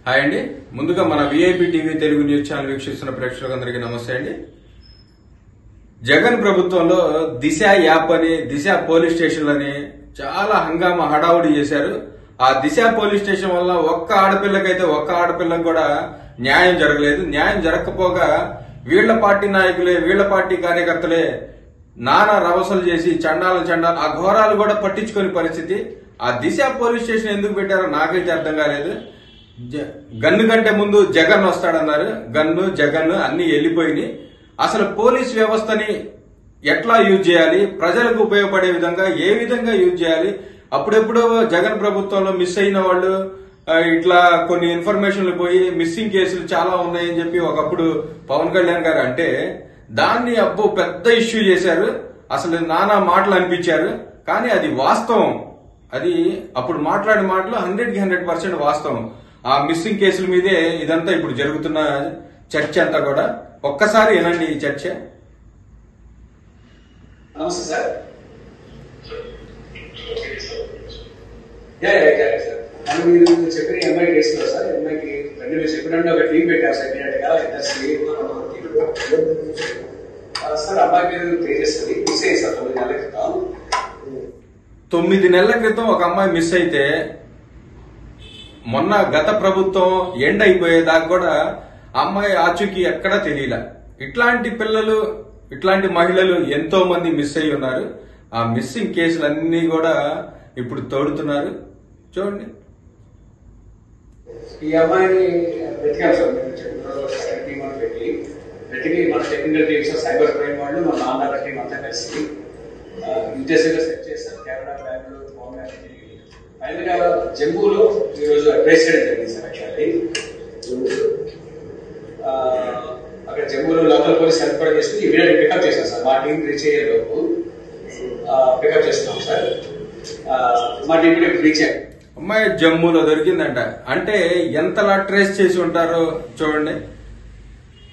Hi అండి. ముందుగా మన VIP TV Telugu news channel వీక్షిస్తున్న ప్రేక్షకులందరికీ నమస్తే అండి. జగన్ ప్రభుత్వంలో దిశ యాప్ అని, దిశ పోలీస్ స్టేషన్లని చాలా హంగామా హడావుడి చేశారు. ఆ దిశ పోలీస్ స్టేషన్ వల్ల ఒక్క ఆడపిల్లకు కూడా న్యాయం జరగలేదు. న్యాయం జరగకపోగా వీళ్ల పార్టీ నాయకులే, వీళ్ల పార్టీ కార్యకర్తలే నానా రవసలు చేసి చండాల ఆ ఘోరాలు కూడా పట్టించుకునే పరిస్థితి. ఆ దిశ పోలీస్ స్టేషన్ ఎందుకు పెట్టారో నాకైతే అర్థం కాలేదు. గన్ను కంటే ముందు జగన్ వస్తాడన్నారు. గన్ను జగన్ అన్ని వెళ్లిపోయినాయి. అసలు పోలీస్ వ్యవస్థని ఎట్లా యూజ్ చేయాలి, ప్రజలకు ఉపయోగపడే విధంగా ఏ విధంగా యూజ్ చేయాలి, అప్పుడెప్పుడు జగన్ ప్రభుత్వంలో మిస్ అయిన వాళ్ళు ఇట్లా కొన్ని ఇన్ఫర్మేషన్లు పోయి మిస్సింగ్ కేసులు చాలా ఉన్నాయని చెప్పి ఒకప్పుడు పవన్ కళ్యాణ్ గారు అంటే దాన్ని పెద్ద ఇష్యూ చేశారు. అసలు నానా మాటలు అనిపించారు. కానీ అది వాస్తవం. అది అప్పుడు మాట్లాడే మాటలు 100% వాస్తవం. ఆ మిస్సింగ్ కేసుల మీదే ఇదంతా ఇప్పుడు జరుగుతున్న చర్చ అంతా కూడా. ఒక్కసారి వినండి ఈ చర్చ. నమస్తే సార్. సార్ మీరు చెప్పిన ఎంఐ కేసులో సార్, ఎంఐకి రెండు మీరు చెప్పినట్టు ఒక టీం పెట్టారు సార్. సార్ అబ్బాయి పేరు తేజస్వి మిస్ అయ్యి సార్ 9 నెలల క్రితం. 9 నెలల క్రితం ఒక అమ్మాయి మిస్ అయితే మొన్న గత ప్రభుత్వం ఎండ్ అయిపోయేదాకా కూడా అమ్మాయి ఆచూకీ ఎక్కడా తెలియలే. ఇట్లాంటి పిల్లలు, ఇట్లాంటి మహిళలు ఎంతో మంది మిస్ అయి ఉన్నారు. ఆ మిస్సింగ్ కేసులన్నీ కూడా ఇప్పుడు తోడుతున్నారు. చూడండి. ఈ అమ్మాయిని వెతికాం సార్. వెతికి మన టెక్నికల్ టీమ్స్, సైబర్ క్రైమ్ వాళ్ళు, మన నాన్న టీం అంతా కలిసి ఇంటెన్సివ్గా సెర్చ్ చేశారు. కేరళ, బెంగళూరు, బాంబే, ఫైనల్గా జమ్మూలో ఈరోజు అడ్వైస్ చేయడం జరిగింది సార్. యాక్చువల్లీ అక్కడ జమ్మూలో లోకల్ పోలీస్ హెల్ప్ కూడా చేసి ఇమీడియట్ పికప్ చేశాం సార్. మా టీం రీచ్ అయ్యే లోపు పికప్ చేస్తున్నాం సార్. మా టీం కూడా రీచ్ అయ్యాం. అమ్మాయి జమ్మూలో దొరికిందంట. అంటే ఎంతలా ట్రేస్ చేసి ఉంటారో చూడండి.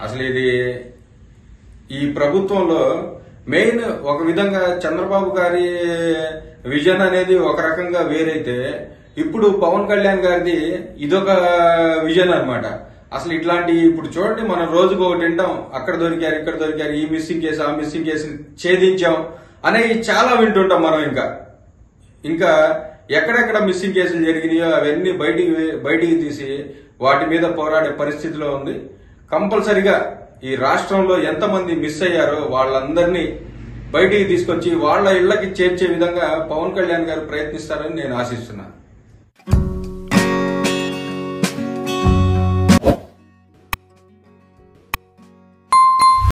అసలు ఇది ఈ ప్రభుత్వంలో మెయిన్ ఒక విధంగా చంద్రబాబు గారి విజన్ అనేది ఒక రకంగా వేరైతే, ఇప్పుడు పవన్ కళ్యాణ్ గారిది ఇదొక విజన్ అన్నమాట. అసలు ఇట్లాంటి ఇప్పుడు చూడండి, మనం రోజుకు ఒకటి వింటాం, అక్కడ దొరికారు, ఇక్కడ దొరికారు, ఈ మిస్సింగ్ కేసు, ఆ మిస్సింగ్ కేసుని ఛేదించాం అనేవి చాలా వింటుంటాం మనం. ఇంకా ఎక్కడెక్కడ మిస్సింగ్ కేసులు జరిగినాయో అవన్నీ బయటికి తీసి వాటి మీద పోరాడే పరిస్థితిలో ఉంది. కంపల్సరిగా ఈ రాష్ట్రంలో ఎంతమంది మిస్ అయ్యారో వాళ్ళందరినీ బయటికి తీసుకొచ్చి వాళ్ళ ఇళ్లకి చేర్చే విధంగా పవన్ కళ్యాణ్ గారు ప్రయత్నిస్తారని నేను ఆశిస్తున్నాను.